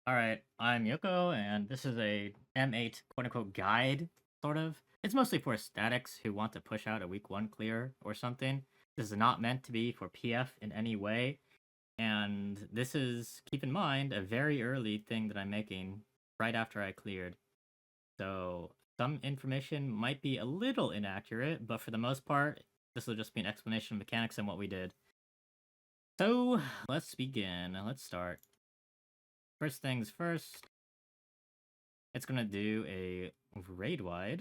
Alright, I'm Yoko, and this is a M8 quote-unquote guide, sort of. It's mostly for statics who want to push out a week 1 clear or something. This is not meant to be for PF in any way, and this is, keep in mind, a very early thing that I'm making right after I cleared. So some information might be a little inaccurate, but for the most part, this will just be an explanation of mechanics and what we did. So, let's begin. Let's start. First things first, it's gonna do a raid wide,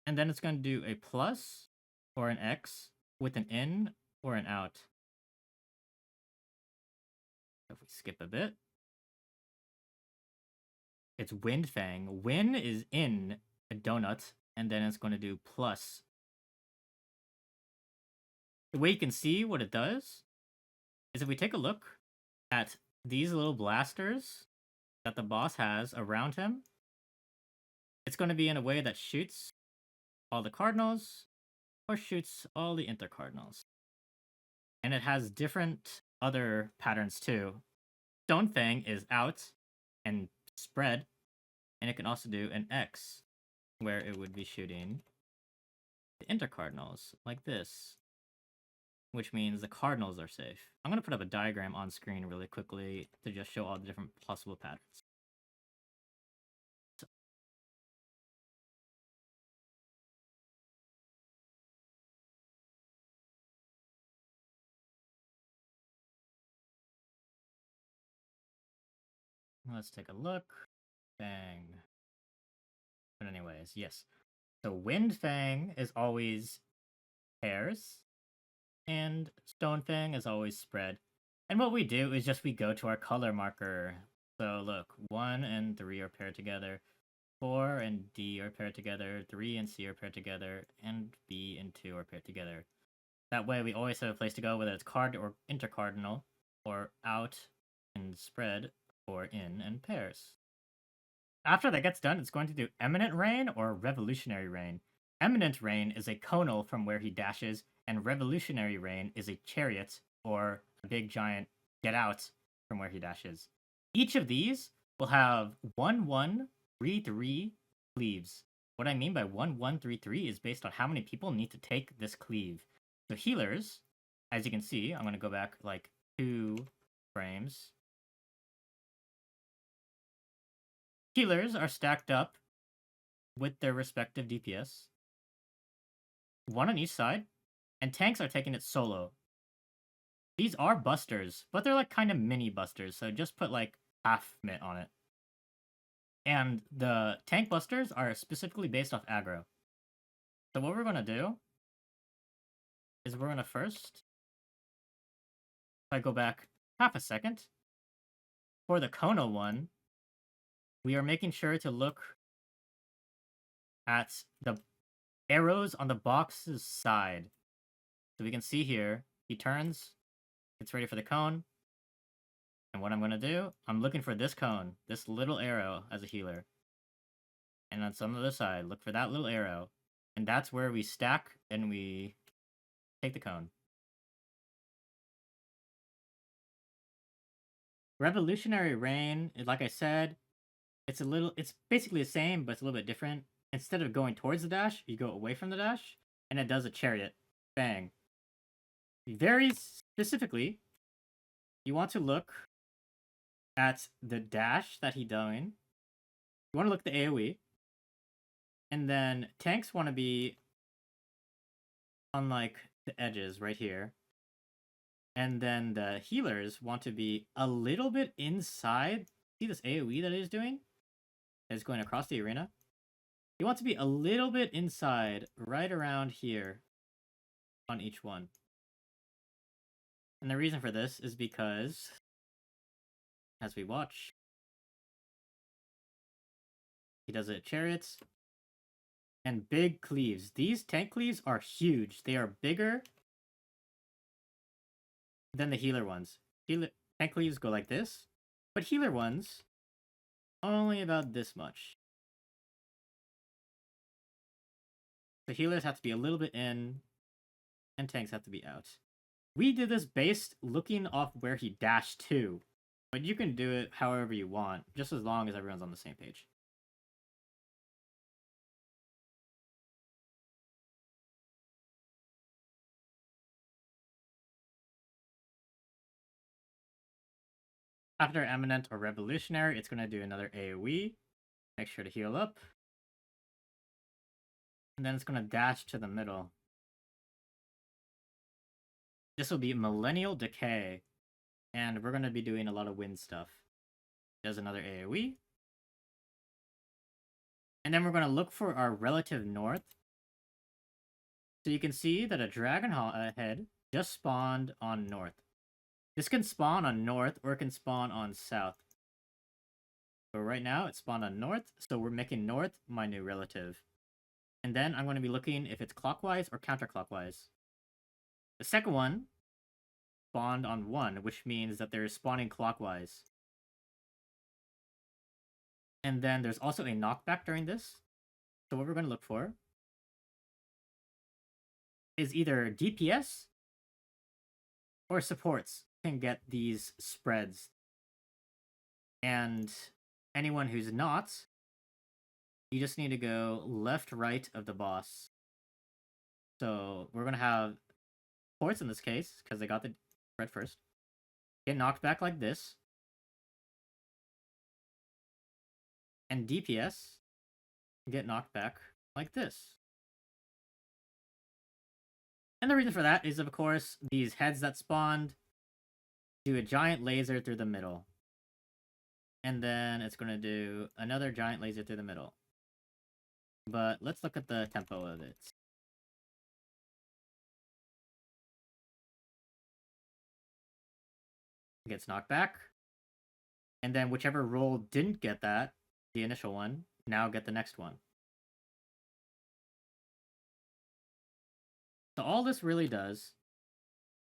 and then it's gonna do a plus or an X with an in or an out. If we skip a bit, it's Wind Fang. Win is in a donut, and then it's going to do plus. The way you can see what it does is if we take a look at these little blasters that the boss has around him, it's going to be in a way that shoots all the cardinals or shoots all the intercardinals. And it has different other patterns too. Stone Fang is out and spread, and it can also do an X, where it would be shooting the intercardinals, like this, which means the cardinals are safe. I'm going to put up a diagram on screen really quickly to just show all the different possible patterns. Let's take a look. Fang. But anyways, yes. So Wind Fang is always pairs, and Stone Fang is always spread. And what we do is just we go to our color marker. So look, 1 and 3 are paired together, 4 and D are paired together, 3 and C are paired together, and B and 2 are paired together. That way we always have a place to go, whether it's card or intercardinal, or out and spread, or in and pairs. After that gets done, it's going to do Eminent Rain or Revolutionary Rain. Eminent Rain is a conal from where he dashes, and Revolutionary Rain is a chariot or a big giant get out from where he dashes. Each of these will have 1-1-3-3 cleaves. What I mean by 1-1-3-3 is based on how many people need to take this cleave. So healers, as you can see, I'm going to go back like 2 frames. Healers are stacked up with their respective DPS, 1 on each side, and tanks are taking it solo. These are busters, but they're like kind of mini busters, so just put like half mit on it. And the tank busters are specifically based off aggro. So what we're going to do is we're going to first, if I go back half a second, for the Kono one, we are making sure to look at the arrows on the box's side. So we can see here, he turns, gets ready for the cone. And what I'm going to do, I'm looking for this cone, this little arrow as a healer. And on some other side, look for that little arrow. And that's where we stack and we take the cone. Revolutionary Rain, like I said, it's basically the same, but it's a little bit different. Instead of going towards the dash, you go away from the dash, and it does a chariot. Bang. Very specifically, you want to look at the dash that he's doing. You want to look at the AoE. And then tanks want to be on like the edges right here. And then the healers want to be a little bit inside. See this AoE that he's doing? It's going across the arena. You want to be a little bit inside, right around here on each one. And the reason for this is because, as we watch, he does it chariots and big cleaves. These tank cleaves are huge. They are bigger than the healer ones. Tank cleaves go like this, but healer ones only about this much. The healers have to be a little bit in, and tanks have to be out. We did this based looking off where he dashed to. But you can do it however you want, just as long as everyone's on the same page. After Eminent or Revolutionary, it's going to do another AoE. Make sure to heal up. And then it's going to dash to the middle. This will be Millennial Decay. And we're going to be doing a lot of wind stuff. Does another AoE. And then we're going to look for our relative north. So you can see that a Dragon head just spawned on north. This can spawn on north or it can spawn on south. But right now it spawned on north, so we're making north my new relative. And then I'm going to be looking if it's clockwise or counterclockwise. The second one spawned on 1, which means that they're spawning clockwise. And then there's also a knockback during this. So what we're going to look for is either DPS or supports can get these spreads. And anyone who's not, you just need to go left, right of the boss. So we're going to have supports in this case, because they got the spread first, get knocked back like this. And DPS get knocked back like this. And the reason for that is, of course, these heads that spawned do a giant laser through the middle. And then it's going to do another giant laser through the middle. But let's look at the tempo of it. It gets knocked back. And then whichever roll didn't get that, the initial one, now get the next one. So all this really does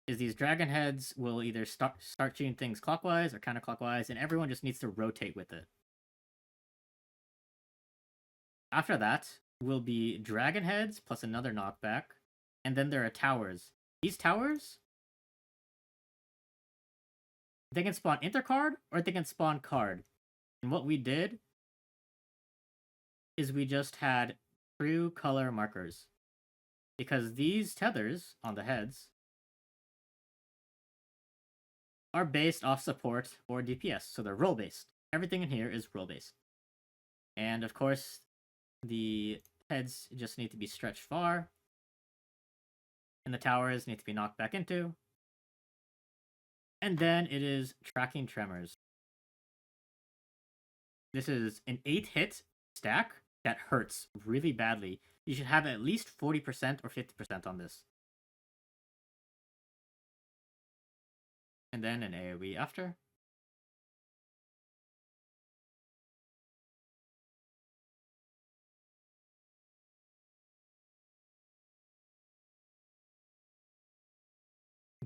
is these dragon heads will either start shooting things clockwise or counterclockwise, and everyone just needs to rotate with it. After that will be dragon heads plus another knockback, and then there are towers. These towers, they can spawn intercard or they can spawn card. And what we did is we just had true color markers. Because these tethers on the heads are based off support or DPS, so they're role-based. Everything in here is role-based. And of course, the heads just need to be stretched far, and the towers need to be knocked back into. And then it is tracking tremors. This is an 8-hit stack that hurts really badly. You should have at least 40% or 50% on this. And then an AoE after.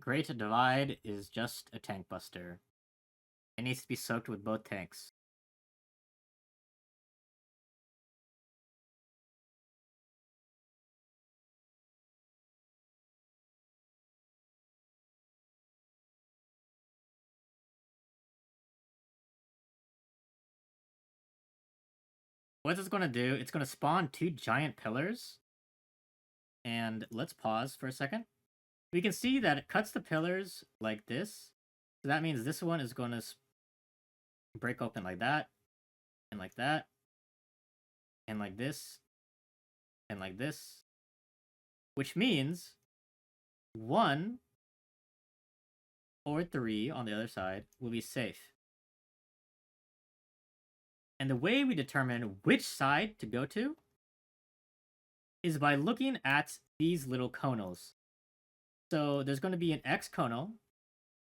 Great Divide is just a tank buster. It needs to be soaked with both tanks. What it's going to do, it's going to spawn 2 giant pillars. And let's pause for a second. We can see that it cuts the pillars like this. So that means this one is going to break open like that, and like that, and like this, and like this. Which means 1 or 3 on the other side will be safe. And the way we determine which side to go to is by looking at these little conals. So there's going to be an X conal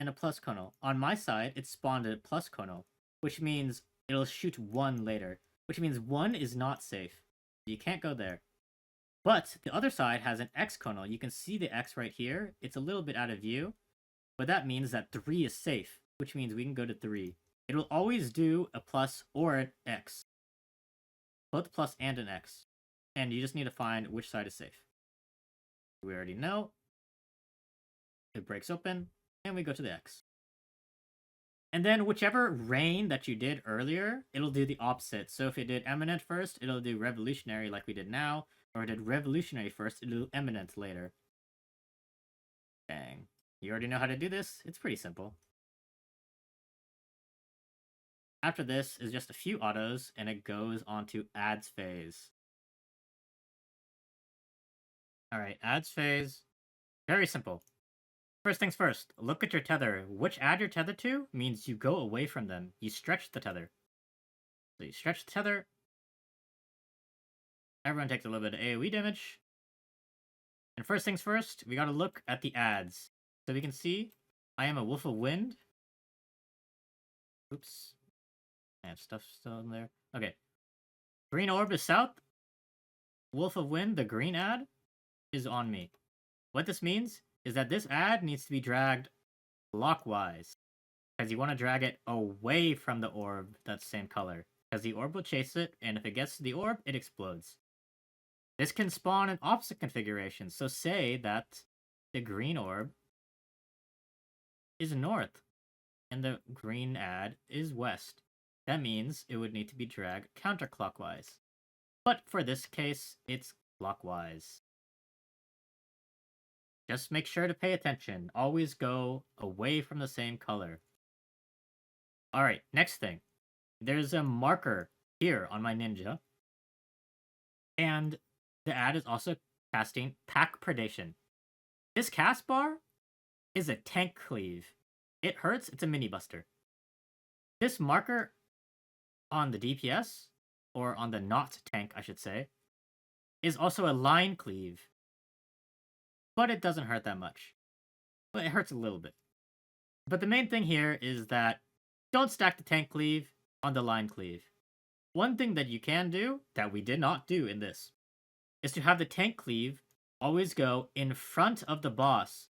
and a plus conal. On my side, it spawned a plus conal, which means it'll shoot 1 later, which means 1 is not safe. You can't go there. But the other side has an X conal. You can see the X right here. It's a little bit out of view, but that means that 3 is safe, which means we can go to 3. It will always do a plus or an X. Both plus and an X. And you just need to find which side is safe. We already know. It breaks open, and we go to the X. And then whichever rain that you did earlier, it'll do the opposite. So if it did eminent first, it'll do revolutionary like we did now. Or it did revolutionary first, it'll do eminent later. Bang. You already know how to do this. It's pretty simple. After this is just a few autos, and it goes on to adds phase. Alright, adds phase. Very simple. First things first, look at your tether. Which add you're tethered to means you go away from them. You stretch the tether. So you stretch the tether. Everyone takes a little bit of AoE damage. And first things first, we gotta look at the adds. So we can see, I am a Wolf of Wind. Oops. I have stuff still in there. Okay. Green orb is south. Wolf of Wind, the green ad, is on me. What this means is that this ad needs to be dragged clockwise. Because you want to drag it away from the orb that's same color. Because the orb will chase it, and if it gets to the orb, it explodes. This can spawn an opposite configuration. So say that the green orb is north, and the green ad is west. That means it would need to be dragged counterclockwise. But for this case, it's clockwise. Just make sure to pay attention. Always go away from the same color. Alright, next thing. There's a marker here on my ninja. And the ad is also casting Pack Predation. This cast bar is a tank cleave. It hurts, it's a mini buster. This marker on the DPS, or on the not tank, I should say, is also a line cleave. But it doesn't hurt that much. But it hurts a little bit. But the main thing here is that don't stack the tank cleave on the line cleave. One thing that you can do, that we did not do in this, is to have the tank cleave always go in front of the boss.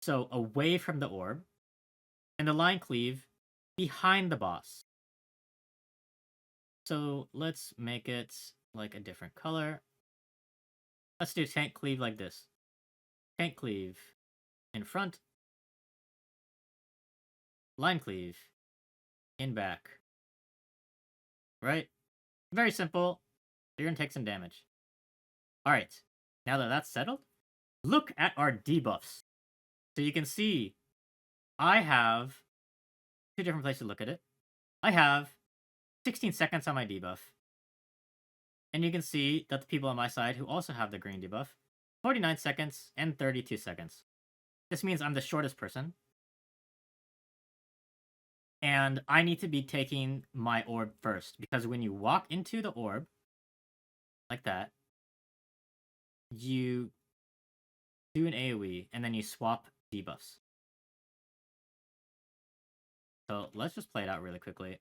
So away from the orb. And the line cleave behind the boss. So let's make it like a different color. Let's do tank cleave like this. Tank cleave in front. Line cleave in back. Right? Very simple. You're gonna take some damage. Alright, now that that's settled, look at our debuffs. So you can see I have two different places to look at it. I have 16 seconds on my debuff. And you can see that the people on my side who also have the green debuff, 49 seconds and 32 seconds. This means I'm the shortest person. And I need to be taking my orb first, because when you walk into the orb, like that, you do an AoE, and then you swap debuffs. So let's just play it out really quickly,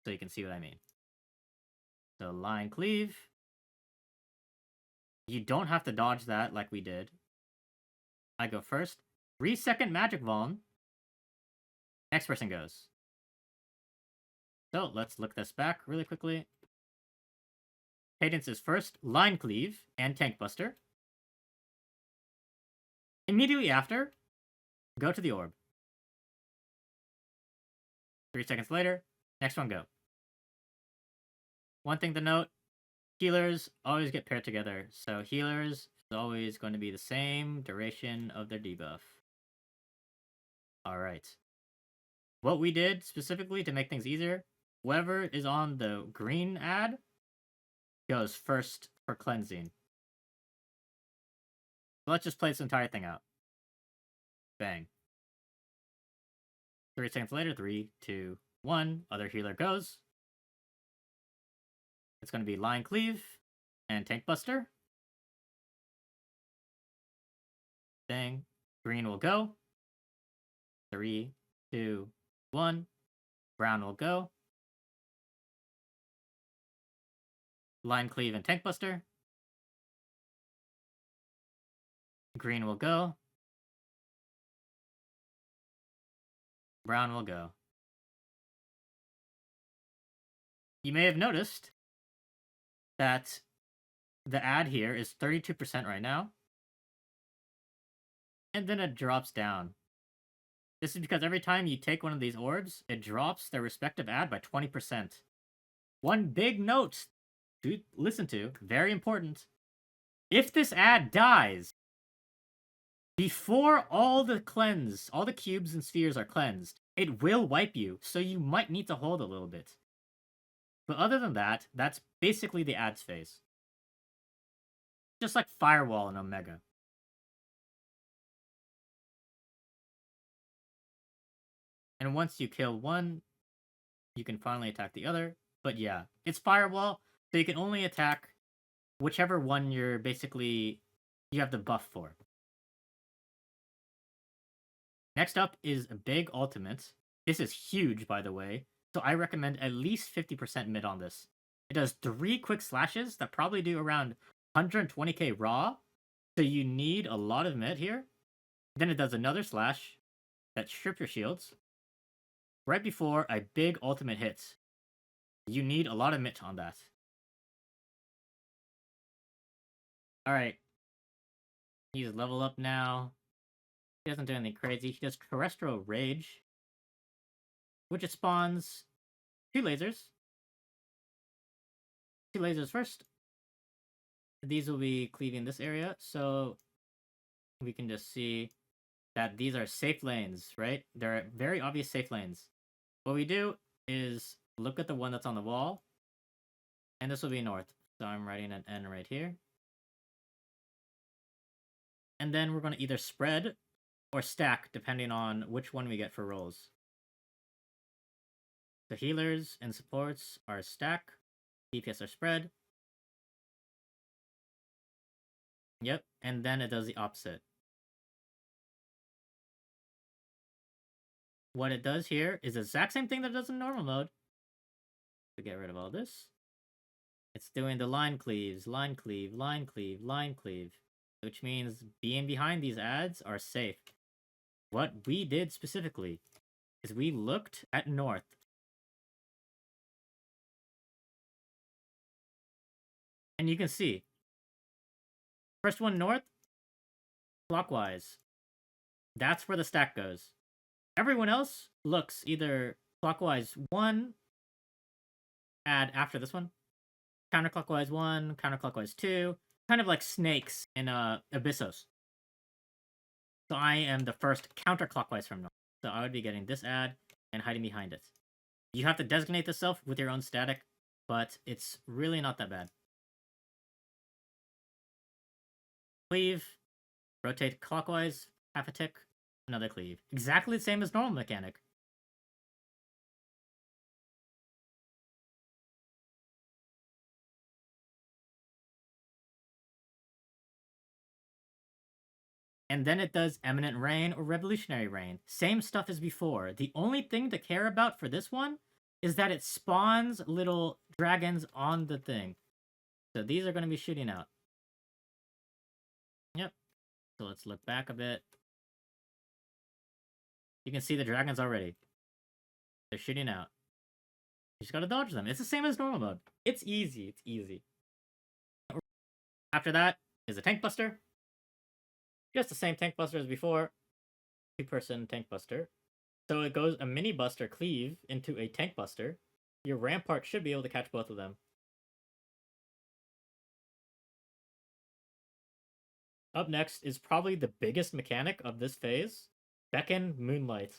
so you can see what I mean. So line cleave. You don't have to dodge that like we did. I go first. 3-second magic vuln. Next person goes. So let's look this back really quickly. Cadence is first, line cleave, and tank buster. Immediately after, go to the orb. 3 seconds later, next one go. One thing to note, healers always get paired together. So healers is always going to be the same duration of their debuff. Alright. What we did specifically to make things easier, whoever is on the green ad goes first for cleansing. So let's just play this entire thing out. Bang. 3 seconds later, 3, 2, 1. Other healer goes. It's going to be line cleave and tank buster. Bang. Green will go. 3, 2, 1. Brown will go. Line cleave and tank buster. Green will go. Brown will go. You may have noticed that the ad here is 32% right now. And then it drops down. This is because every time you take one of these orbs, it drops their respective ad by 20%. One big note to listen to, very important. If this ad dies before all the cubes and spheres are cleansed, it will wipe you, so you might need to hold a little bit. But other than that, that's basically the ads phase. Just like Firewall and Omega. And once you kill one, you can finally attack the other. But yeah, it's Firewall, so you can only attack whichever one you have the buff for. Next up is a big ultimate. This is huge, by the way, so I recommend at least 50% mid on this. It does 3 quick slashes that probably do around 120k raw, so you need a lot of mid here. Then it does another slash that strips your shields. Right before a big ultimate hits, you need a lot of mid on that. Alright. He's level up now. He doesn't do anything crazy. He does Terrestrial Rage, which it spawns 2 lasers. 2 lasers first. These will be cleaving this area, so we can just see that these are safe lanes, right? They're very obvious safe lanes. What we do is look at the one that's on the wall, and this will be north. So I'm writing an N right here. And then we're going to either spread or stack, depending on which one we get for rolls. The healers and supports are stack, DPS are spread. Yep, and then it does the opposite. What it does here is the exact same thing that it does in normal mode. To get rid of all this. It's doing the line cleaves, line cleave, line cleave, line cleave. Which means being behind these ads are safe. What we did specifically is we looked at north. And you can see. First one north, clockwise. That's where the stack goes. Everyone else looks either clockwise 1, add after this one, counterclockwise 1, counterclockwise 2, kind of like snakes in Abyssos. So I am the first counterclockwise from north. So I would be getting this ad and hiding behind it. You have to designate this self with your own static, but it's really not that bad. Cleave, rotate clockwise, half a tick, another cleave. Exactly the same as normal mechanic. And then it does Eminent Rain or Revolutionary Rain. Same stuff as before. The only thing to care about for this one is that it spawns little dragons on the thing. So these are going to be shooting out. Yep. So let's look back a bit. You can see the dragons already. They're shooting out. You just gotta dodge them. It's the same as normal mode. It's easy. It's easy. After that is a tank buster. Just the same tank buster as before. 2-person tank buster. So it goes a mini buster cleave into a tank buster. Your rampart should be able to catch both of them. Up next is probably the biggest mechanic of this phase. Beacon Moonlight.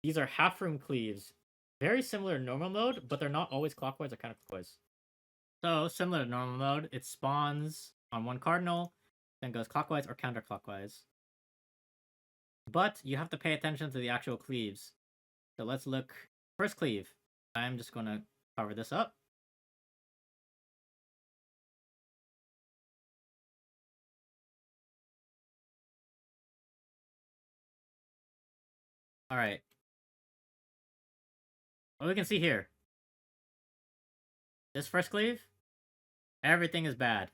These are half-room cleaves. Very similar to normal mode, but they're not always clockwise or counterclockwise. So, similar to normal mode, it spawns on one cardinal, then goes clockwise or counterclockwise. But you have to pay attention to the actual cleaves. So let's look. First cleave. I'm just going to cover this up. Alright. What we can see here. This first cleave, everything is bad.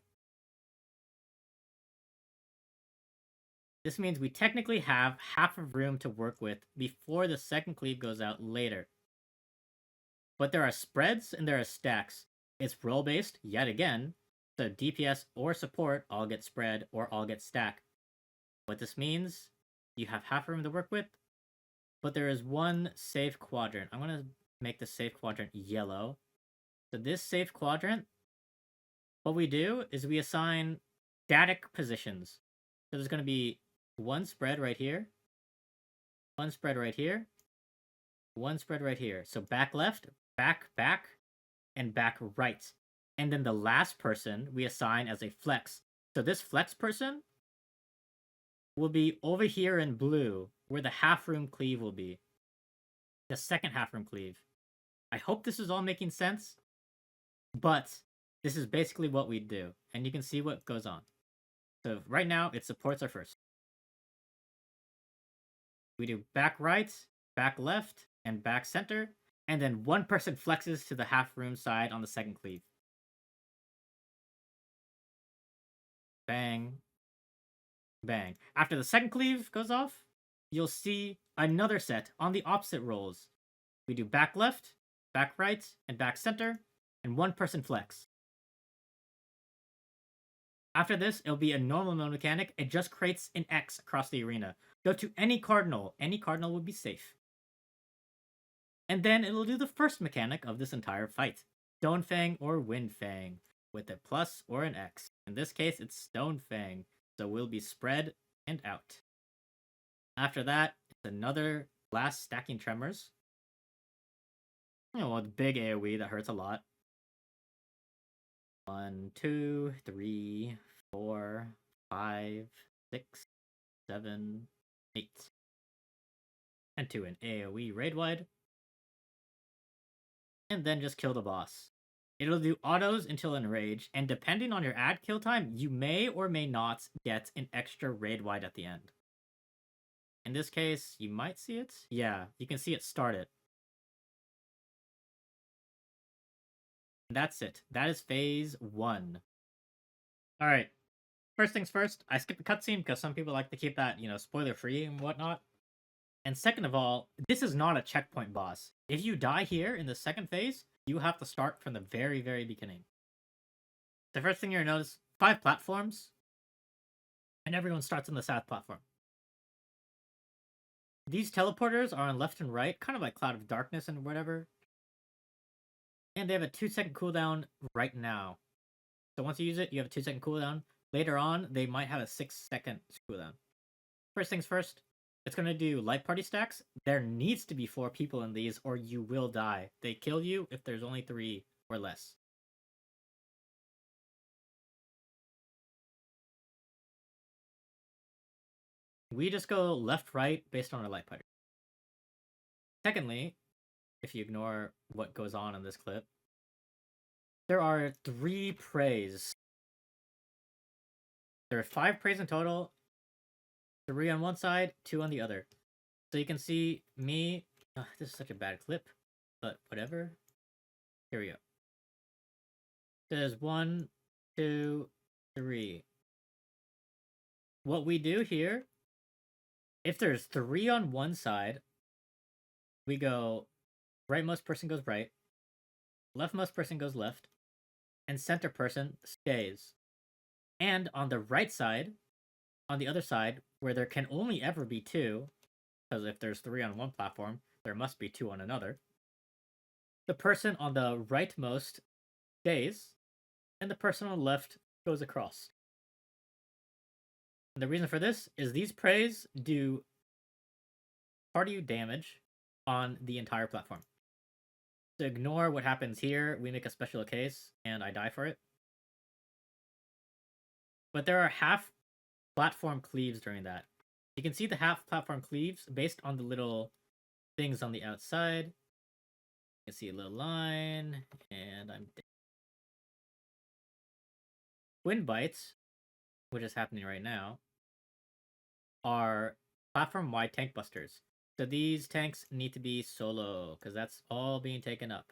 This means we technically have half of room to work with before the second cleave goes out later. But there are spreads and there are stacks. It's roll-based, yet again, so DPS or support all get spread or all get stack. What this means, you have half room to work with, but there is one safe quadrant. I'm going to make the safe quadrant yellow. So this safe quadrant, what we do is we assign static positions. So there's going to be one spread right here, one spread right here, one spread right here. So back left, back, and back right. And then the last person we assign as a flex. So this flex person will be over here in blue, where the half room cleave will be. The second half room cleave. I hope this is all making sense, but this is basically what we do, and you can see what goes on. So right now, it supports our first. We do back right, back left, and back center, and then one person flexes to the half room side on the second cleave. Bang. Bang. After the second cleave goes off, you'll see another set on the opposite rolls. We do back left, back right, and back center, and one person flex. After this, it'll be a normal mode mechanic. It just creates an X across the arena. Go to any cardinal. Any cardinal would be safe. And then it'll do the first mechanic of this entire fight. Stone Fang or Wind Fang, with a plus or an X. In this case, it's Stone Fang, so we'll be spread and out. After that, it's another last stacking tremors. You know, with big AoE that hurts a lot. 1, 2, 3, 4, 5, 6, 7, 8. And to an AoE raid wide. And then just kill the boss. It'll do autos until Enrage, and depending on your ad kill time, you may or may not get an extra raid wide at the end. In this case, you might see it. Yeah, you can see it start it. And that's it. That is phase 1. Alright. First things first, I skipped the cutscene because some people like to keep that, spoiler free and whatnot. And second of all, this is not a checkpoint boss. If you die here in the second phase, you have to start from the very, very beginning. The first thing you're gonna notice, 5 platforms, and everyone starts on the south platform. These teleporters are on left and right, kind of like Cloud of Darkness and whatever. And they have a 2-second cooldown right now. So once you use it, you have a 2-second cooldown. Later on, they might have a 6-second cooldown. First things first, it's going to do light party stacks. There needs to be 4 people in these or you will die. They kill you if there's only 3 or less. We just go left-right based on our light party. Secondly, if you ignore what goes on in this clip, there are 3 preys. There are 5 preys in total, 3 on one side, 2 on the other. So you can see me. This is such a bad clip, but whatever. Here we go. There's 1, 2, 3. What we do here, if there's 3 on one side, we go rightmost person goes right, leftmost person goes left, and center person stays. And on the right side, on the other side, where there can only ever be 2, because if there's 3 on one platform, there must be 2 on another, the person on the rightmost stays, and the person on the left goes across. And the reason for this is these preys do party damage on the entire platform. To ignore what happens here, we make a special case, and I die for it. But there are half platform cleaves during that. You can see the half platform cleaves based on the little things on the outside. You can see a little line, and I'm dead. Wind bites, which is happening right now, are platform-wide tank busters. So these tanks need to be solo, because that's all being taken up.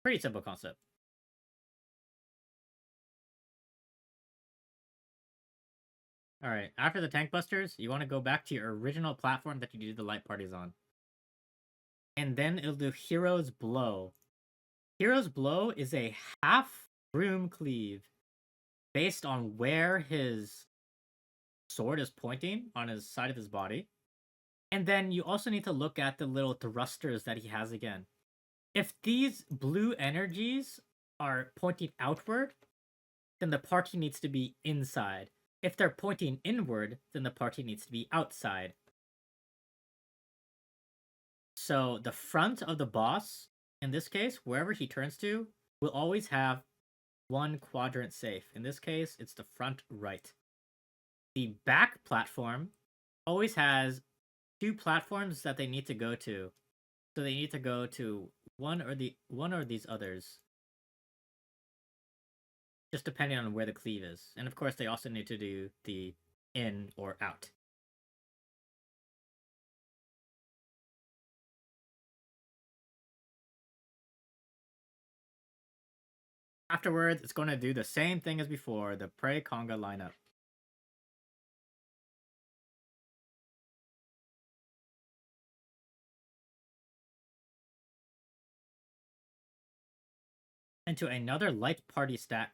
Pretty simple concept. Alright, after the tank busters, you want to go back to your original platform that you did the light parties on. And then it'll do Hero's Blow. Hero's Blow is a half room cleave based on where his sword is pointing on his side of his body. And then you also need to look at the little thrusters that he has again. If these blue energies are pointing outward, then the party needs to be inside. If they're pointing inward, then the party needs to be outside. So the front of the boss, in this case, wherever he turns to, will always have one quadrant safe. In this case, it's the front right. The back platform always has 2 platforms that they need to go to. So they need to go to one or these others. Just depending on where the cleave is. And of course, they also need to do the in or out. Afterwards, it's going to do the same thing as before, the Prey Conga lineup. Into another light party stack.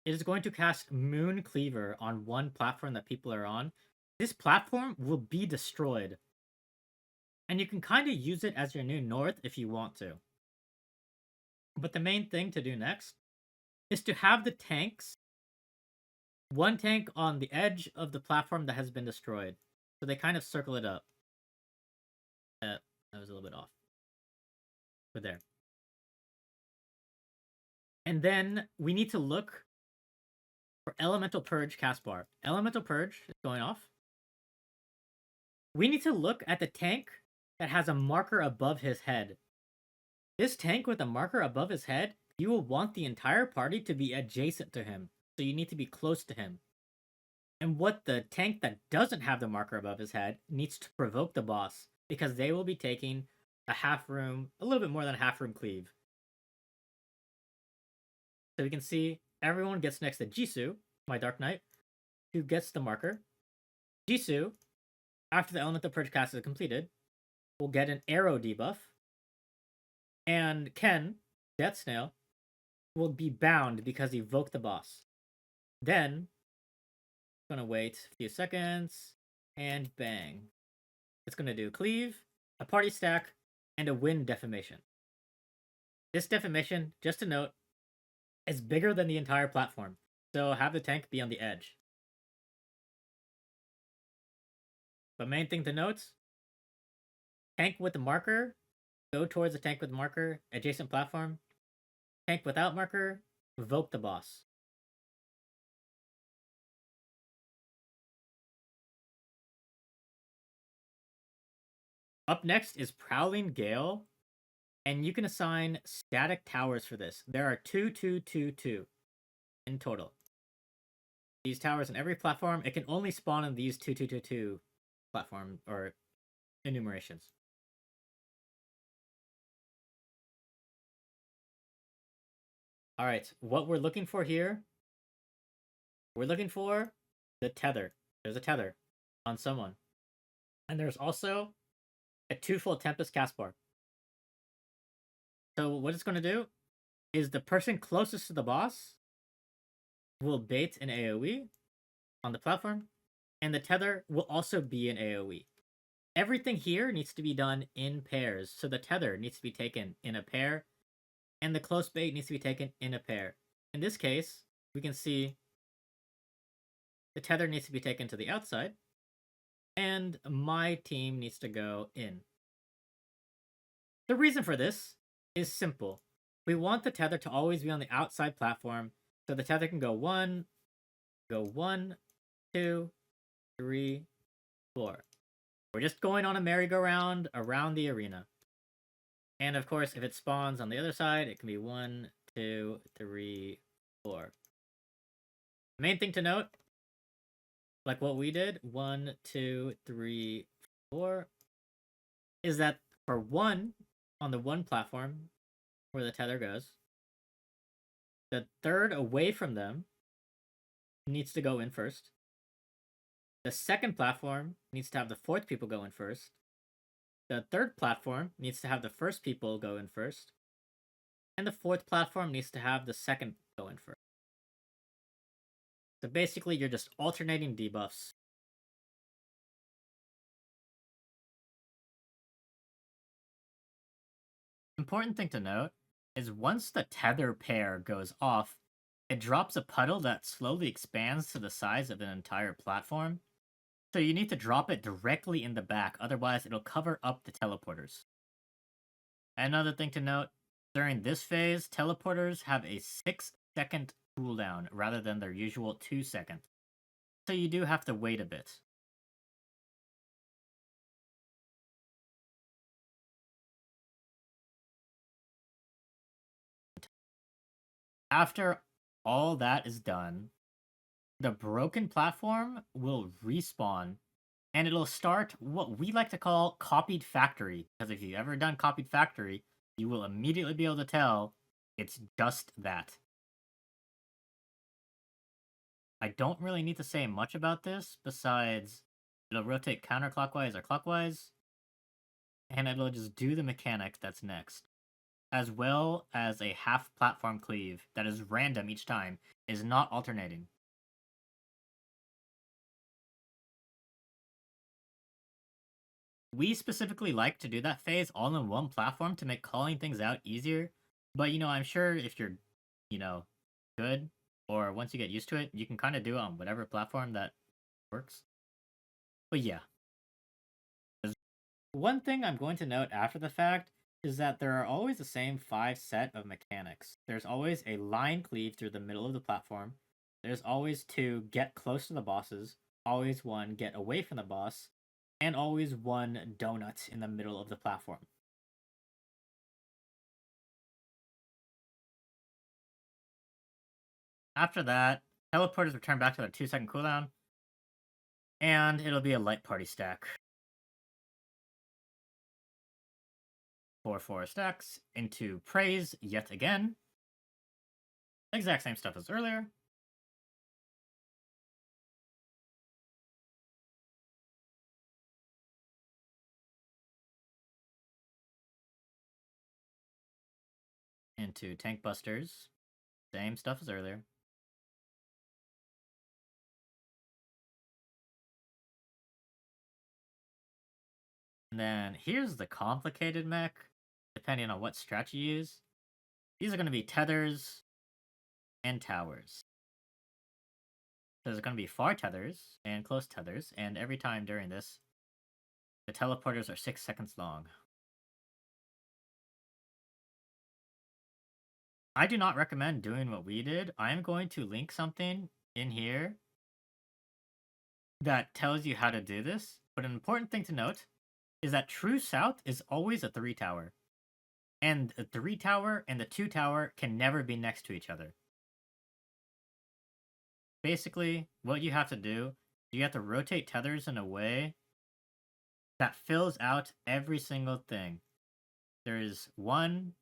It is going to cast Moon Cleaver on one platform that people are on. This platform will be destroyed. And you can kind of use it as your new north if you want to. But the main thing to do next is to have the tanks, one tank on the edge of the platform that has been destroyed. So they kind of circle it up. That was a little bit off. But there. And then we need to look for Elemental Purge cast bar. Elemental Purge is going off. We need to look at the tank that has a marker above his head. This tank with a marker above his head, you will want the entire party to be adjacent to him. So you need to be close to him. And what the tank that doesn't have the marker above his head needs to provoke the boss, because they will be taking a little bit more than a half room cleave. So we can see everyone gets next to Jisoo, my Dark Knight, who gets the marker. Jisoo, after the Elemental Purge cast is completed, will get an arrow debuff. And Ken, Death Snail, will be bound because he evoked the boss. Then, gonna wait a few seconds, and bang. It's gonna do cleave, a party stack, and a wind defamation. This defamation, just to note, is bigger than the entire platform, so have the tank be on the edge. But main thing to note, tank with the marker, go towards the tank with marker, adjacent platform. Tank without marker, evoke the boss. Up next is Prowling Gale, and you can assign static towers for this. There are 2, 2, 2, 2 in total. These towers in every platform, it can only spawn in these 2, 2, 2, 2 platform or enumerations. All right, what we're looking for here, we're looking for the tether. There's a tether on someone. And there's also a 2-fold Tempest cast bar. So what it's going to do is the person closest to the boss will bait an AoE on the platform, and the tether will also be an AoE. Everything here needs to be done in pairs, so the tether needs to be taken in a pair, and the close bait needs to be taken in a pair. In this case, we can see the tether needs to be taken to the outside, and my team needs to go in. The reason for this is simple. We want the tether to always be on the outside platform, so the tether can go 1, 2, 3, 4. We're just going on a merry-go-round around the arena. And of course, if it spawns on the other side, it can be 1, 2, 3, 4. The main thing to note, like what we did, 1, 2, 3, 4, is that for 1 on the 1 platform where the tether goes, the third away from them needs to go in first. The second platform needs to have the 4th people go in first. The third platform needs to have the first people go in first, and the fourth platform needs to have the second go in first. So basically, you're just alternating debuffs. Important thing to note is once the tether pair goes off, it drops a puddle that slowly expands to the size of an entire platform. So you need to drop it directly in the back, otherwise it'll cover up the teleporters. Another thing to note, during this phase, teleporters have a 6-second cooldown rather than their usual 2 seconds. So you do have to wait a bit. After all that is done, the broken platform will respawn and it'll start what we like to call copied factory. Because if you've ever done copied factory, you will immediately be able to tell it's just that. I don't really need to say much about this besides it'll rotate counterclockwise or clockwise, and it'll just do the mechanic that's next. As well as a half platform cleave that is random each time, is not alternating. We specifically like to do that phase all in one platform to make calling things out easier. But I'm sure if you're, good, or once you get used to it, you can kind of do it on whatever platform that works. But yeah. One thing I'm going to note after the fact is that there are always the same 5 set of mechanics. There's always a line cleave through the middle of the platform. There's always 2 get close to the bosses, always 1 get away from the boss, and always 1 donut in the middle of the platform. After that, teleporters return back to their 2-second cooldown, and it'll be a light party stack. 4 stacks into praise yet again. Exact same stuff as earlier. Into tank busters. Same stuff as earlier. And then here's the complicated mech, depending on what strat you use. These are going to be tethers and towers. So there's going to be far tethers and close tethers, and every time during this, the teleporters are 6 seconds long. I do not recommend doing what we did. I am going to link something in here that tells you how to do this. But an important thing to note is that True South is always a 3 tower. And the 3 tower and the 2 tower can never be next to each other. Basically, what you have to do, you have to rotate tethers in a way that fills out every single thing. There is 1,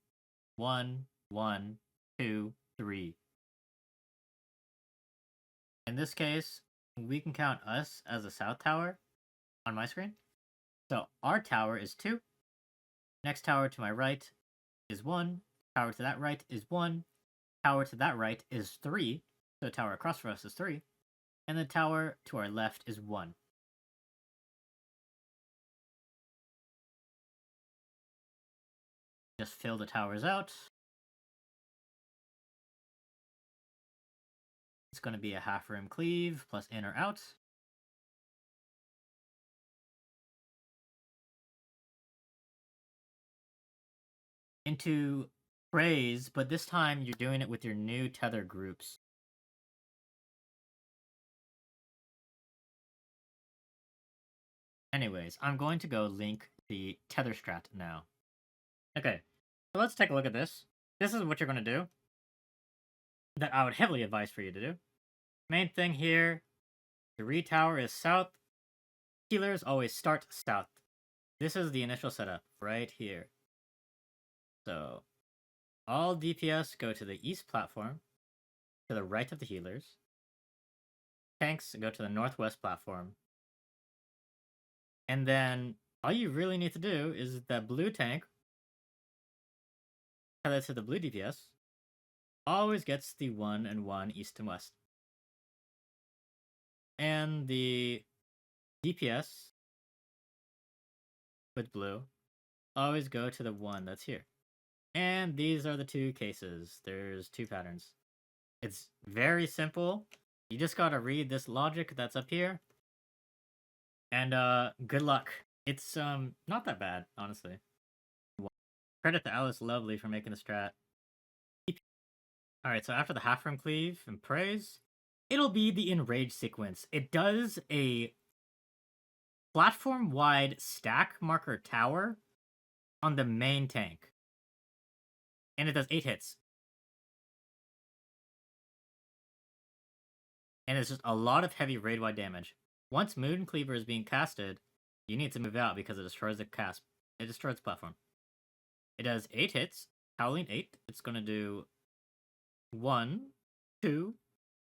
1, 1, 2, 3. In this case, we can count us as a south tower on my screen. So our tower is 2. Next tower to my right is 1. Tower to that right is 1. Tower to that right is 3. So the tower across from us is 3. And the tower to our left is 1. Just fill the towers out. It's going to be a half rim cleave plus in or out. Into praise, but this time you're doing it with your new tether groups. Anyways, I'm going to go link the tether strat now. Okay, so let's take a look at this. This is what you're going to do that I would heavily advise for you to do. Main thing here, the re-tower is south. Healers always start south. This is the initial setup right here. So, all DPS go to the east platform, to the right of the healers. Tanks go to the northwest platform. And then all you really need to do is that blue tank, tethered to the blue DPS, always gets the 1 and 1 east and west. And the DPS with blue always go to the 1 that's here. And these are the two cases. There's two patterns. It's very simple. You just gotta read this logic that's up here. And good luck. It's not that bad, honestly. Credit to Alice Lovely for making the strat. Alright, so after the half frame cleave and praise, it'll be the Enrage sequence. It does a platform-wide stack marker tower on the main tank. And it does 8 hits. And it's just a lot of heavy raid-wide damage. Once Moon Cleaver is being casted, you need to move out because it destroys the cast. It destroys the platform. It does 8 hits. Howling 8. It's going to do 1, 2,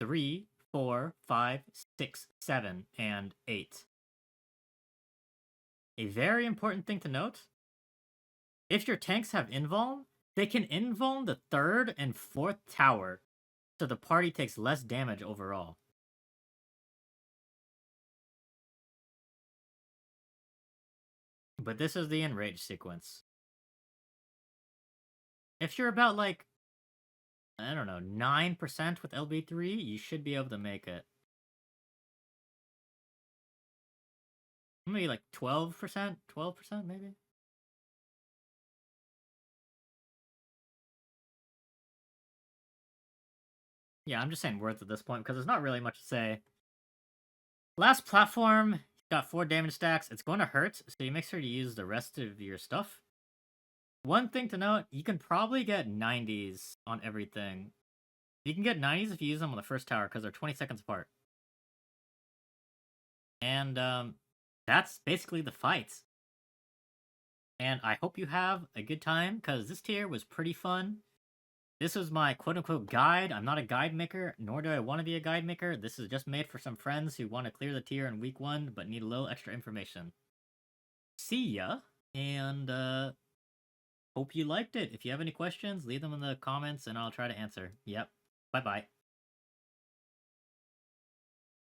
3, 4, 5, 6, 7, and 8. A very important thing to note, if your tanks have invuln, they can invuln the 3rd and 4th tower, so the party takes less damage overall. But this is the Enrage sequence. If you're about, like, I don't know, 9% with LB3, you should be able to make it. Maybe like 12%? 12% maybe? Yeah, I'm just saying worth at this point, because there's not really much to say. Last platform, got 4 damage stacks. It's going to hurt, so you make sure to use the rest of your stuff. One thing to note, you can probably get 90s on everything. You can get 90s if you use them on the first tower, because they're 20 seconds apart. And that's basically the fight. And I hope you have a good time, because this tier was pretty fun. This was my quote-unquote guide. I'm not a guide maker, nor do I want to be a guide maker. This is just made for some friends who want to clear the tier in week 1, but need a little extra information. See ya, and hope you liked it. If you have any questions, leave them in the comments, and I'll try to answer. Yep, bye-bye.